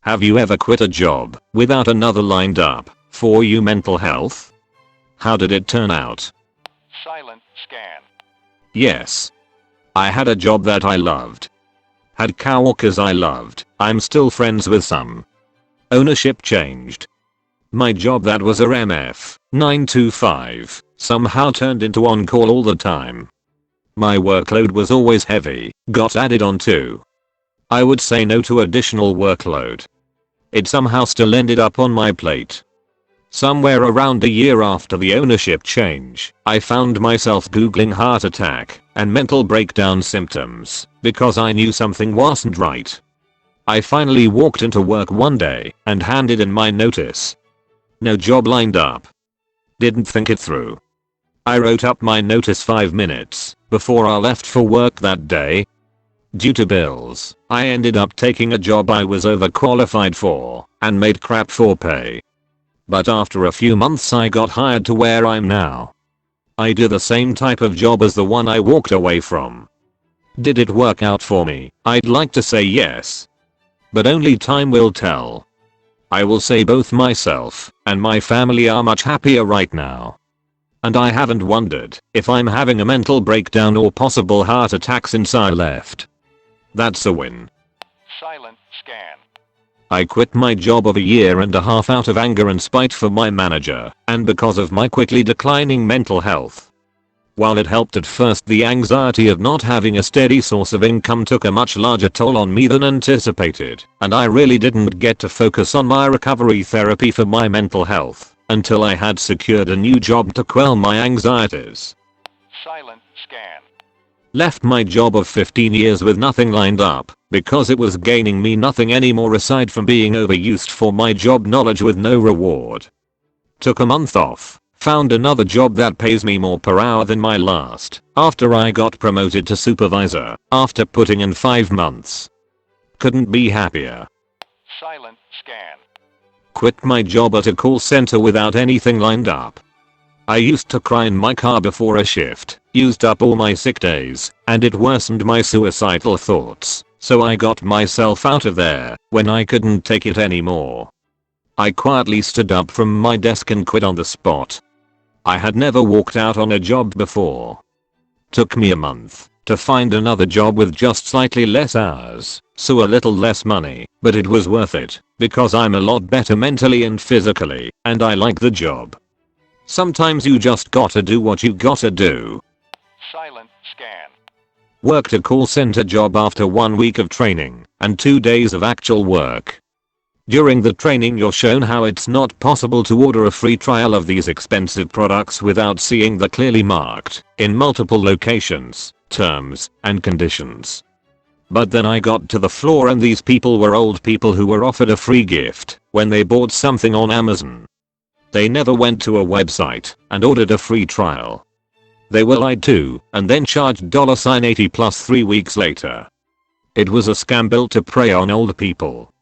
Have you ever quit a job without another lined up for you mental health? How did it turn out? Silent scan. Yes. I had a job that I loved. Had coworkers I loved. I'm still friends with some. Ownership changed. My job that was a MF 9 to 5 somehow turned into on-call all the time. My workload was always heavy, got added on too. I would say no to additional workload. It somehow still ended up on my plate. Somewhere around a year after the ownership change, I found myself googling heart attack and mental breakdown symptoms because I knew something wasn't right. I finally walked into work one day and handed in my notice. No job lined up. Didn't think it through. I wrote up my notice 5 minutes before I left for work that day. Due to bills, I ended up taking a job I was overqualified for and made crap for pay. But after a few months I got hired to where I'm now. I do the same type of job as the one I walked away from. Did it work out for me? I'd like to say yes. But only time will tell. I will say both myself and my family are much happier right now. And I haven't wondered if I'm having a mental breakdown or possible heart attack since I left. That's a win. Silent scan. I quit my job of a year and a half out of anger and spite for my manager and because of my quickly declining mental health. While it helped at first, the anxiety of not having a steady source of income took a much larger toll on me than anticipated, and I really didn't get to focus on my recovery therapy for my mental health until I had secured a new job to quell my anxieties. Silent scan. Left my job of 15 years with nothing lined up because it was gaining me nothing anymore aside from being overused for my job knowledge with no reward. Took a month off, found another job that pays me more per hour than my last after I got promoted to supervisor after putting in 5 months. Couldn't be happier. Silent scan. Quit my job at a call center without anything lined up. I used to cry in my car before a shift, used up all my sick days, and it worsened my suicidal thoughts, so I got myself out of there when I couldn't take it anymore. I quietly stood up from my desk and quit on the spot. I had never walked out on a job before. Took me a month to find another job with just slightly less hours, so a little less money, but it was worth it because I'm a lot better mentally and physically, and I like the job. Sometimes you just gotta do what you gotta do. Silent scan. Worked a call center job after 1 week of training and 2 days of actual work. During the training you're shown how it's not possible to order a free trial of these expensive products without seeing the clearly marked, in multiple locations, terms and conditions. But then I got to the floor and these people were old people who were offered a free gift when they bought something on Amazon. They never went to a website and ordered a free trial. They were lied to and then charged $80 plus 3 weeks later. It was a scam built to prey on old people.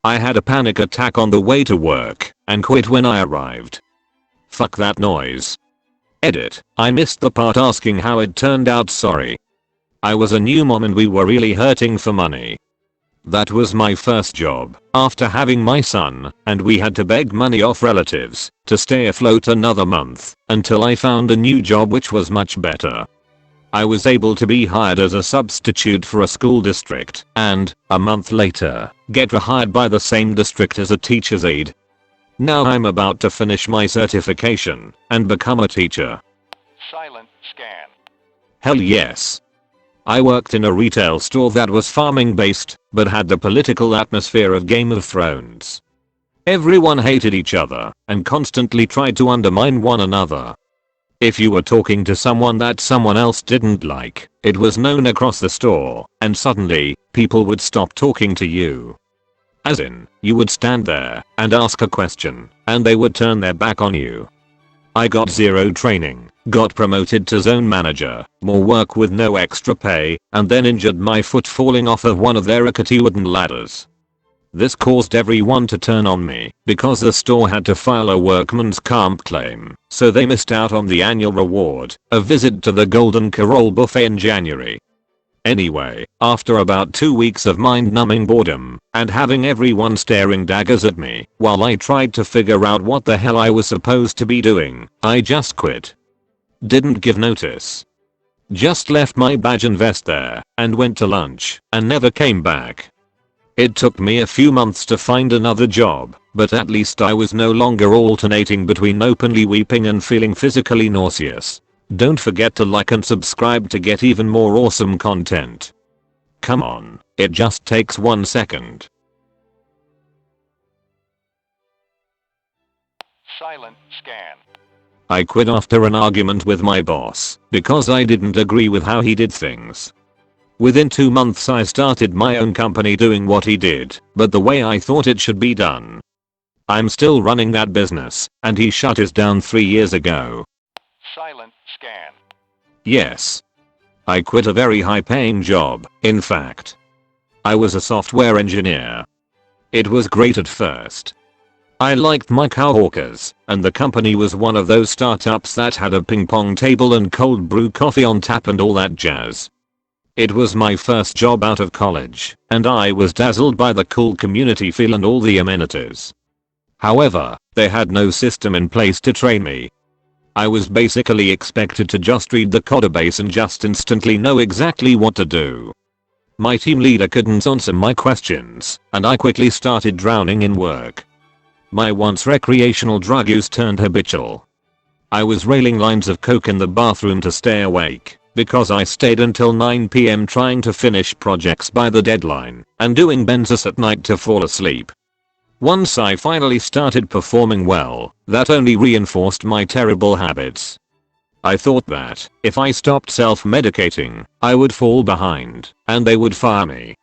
I had a panic attack on the way to work and quit when I arrived. Fuck that noise. Edit. I missed the part asking how it turned out, sorry. I was a new mom and we were really hurting for money. That was my first job after having my son, and we had to beg money off relatives to stay afloat another month until I found a new job which was much better. I was able to be hired as a substitute for a school district and, a month later, get rehired by the same district as a teacher's aide. Now I'm about to finish my certification and become a teacher. Silent scan. Hell yes. I worked in a retail store that was farming based, but had the political atmosphere of Game of Thrones. Everyone hated each other and constantly tried to undermine one another. If you were talking to someone that someone else didn't like, it was known across the store, and suddenly, people would stop talking to you. As in, you would stand there and ask a question, and they would turn their back on you. I got zero training, got promoted to zone manager, more work with no extra pay, and then injured my foot falling off of one of their rickety wooden ladders. This caused everyone to turn on me because the store had to file a workman's comp claim, so they missed out on the annual reward, a visit to the Golden Corral buffet in January. Anyway, after about 2 weeks of mind-numbing boredom and having everyone staring daggers at me while I tried to figure out what the hell I was supposed to be doing, I just quit. Didn't give notice. Just left my badge and vest there and went to lunch and never came back. It took me a few months to find another job, but at least I was no longer alternating between openly weeping and feeling physically nauseous. Don't forget to like and subscribe to get even more awesome content. Come on, it just takes 1 second. Silent scan. I quit after an argument with my boss because I didn't agree with how he did things. Within 2 months I started my own company doing what he did, but the way I thought it should be done. I'm still running that business, and he shut his down 3 years ago. Silent scan. Yes. I quit a very high-paying job, in fact. I was a software engineer. It was great at first. I liked my coworkers, and the company was one of those startups that had a ping pong table and cold brew coffee on tap and all that jazz. It was my first job out of college, and I was dazzled by the cool community feel and all the amenities. However, they had no system in place to train me. I was basically expected to just read the codebase and just instantly know exactly what to do. My team leader couldn't answer my questions, and I quickly started drowning in work. My once recreational drug use turned habitual. I was railing lines of coke in the bathroom to stay awake, because I stayed until 9 PM trying to finish projects by the deadline, and doing benzos at night to fall asleep. Once I finally started performing well, that only reinforced my terrible habits. I thought that, if I stopped self-medicating, I would fall behind, and they would fire me.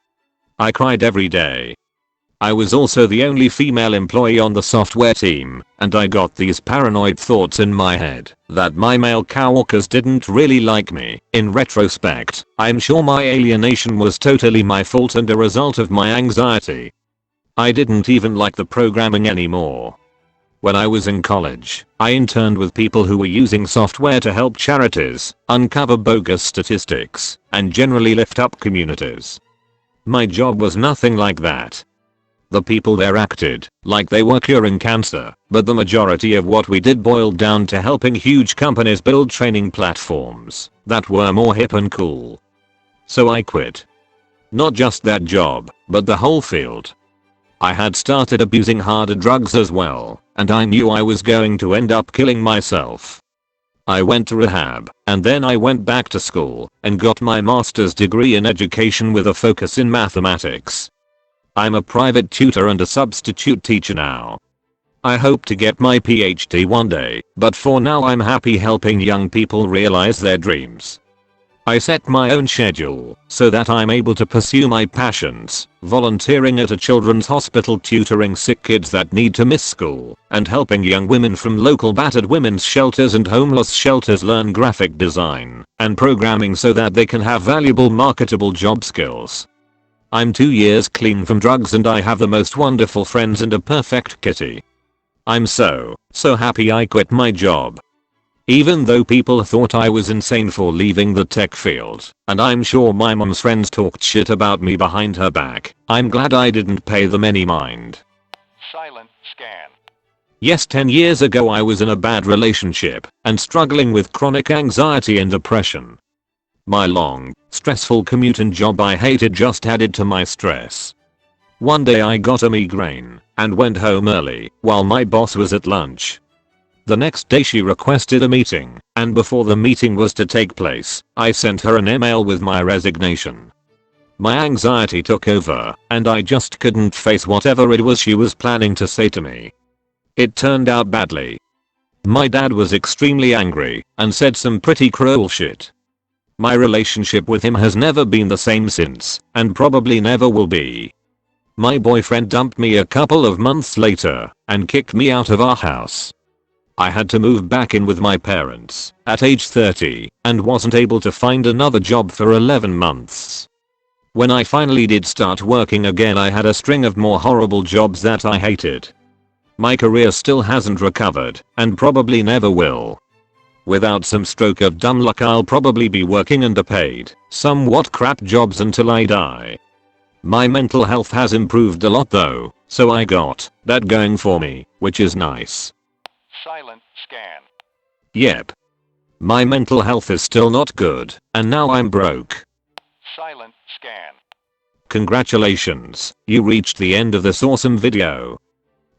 I cried every day. I was also the only female employee on the software team, and I got these paranoid thoughts in my head that my male coworkers didn't really like me. In retrospect, I'm sure my alienation was totally my fault and a result of my anxiety. I didn't even like the programming anymore. When I was in college, I interned with people who were using software to help charities, uncover bogus statistics, and generally lift up communities. My job was nothing like that. The people there acted like they were curing cancer, but the majority of what we did boiled down to helping huge companies build training platforms that were more hip and cool. So I quit. Not just that job, but the whole field. I had started abusing harder drugs as well, and I knew I was going to end up killing myself. I went to rehab, and then I went back to school and got my master's degree in education with a focus in mathematics. I'm a private tutor and a substitute teacher now. I hope to get my PhD one day, but for now I'm happy helping young people realize their dreams. I set my own schedule so that I'm able to pursue my passions, volunteering at a children's hospital tutoring sick kids that need to miss school, and helping young women from local battered women's shelters and homeless shelters learn graphic design and programming so that they can have valuable marketable job skills. I'm 2 years clean from drugs and I have the most wonderful friends and a perfect kitty. I'm so happy I quit my job. Even though people thought I was insane for leaving the tech field, and I'm sure my mom's friends talked shit about me behind her back, I'm glad I didn't pay them any mind. Silent scan. Yes, 10 years ago I was in a bad relationship and struggling with chronic anxiety and depression. My long, stressful commute and job I hated just added to my stress. One day I got a migraine and went home early while my boss was at lunch. The next day she requested a meeting, and before the meeting was to take place, I sent her an email with my resignation. My anxiety took over, and I just couldn't face whatever it was she was planning to say to me. It turned out badly. My dad was extremely angry and said some pretty cruel shit. My relationship with him has never been the same since, and probably never will be. My boyfriend dumped me a couple of months later and kicked me out of our house. I had to move back in with my parents at age 30 and wasn't able to find another job for 11 months. When I finally did start working again, I had a string of more horrible jobs that I hated. My career still hasn't recovered and probably never will. Without some stroke of dumb luck I'll probably be working underpaid, somewhat crap jobs until I die. My mental health has improved a lot though, so I got that going for me, which is nice. Silent scan. Yep. My mental health is still not good, and now I'm broke. Silent scan. Congratulations, you reached the end of this awesome video.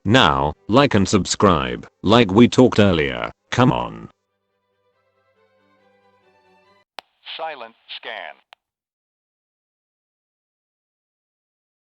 Now, like and subscribe, like we talked earlier, come on. Silent scan.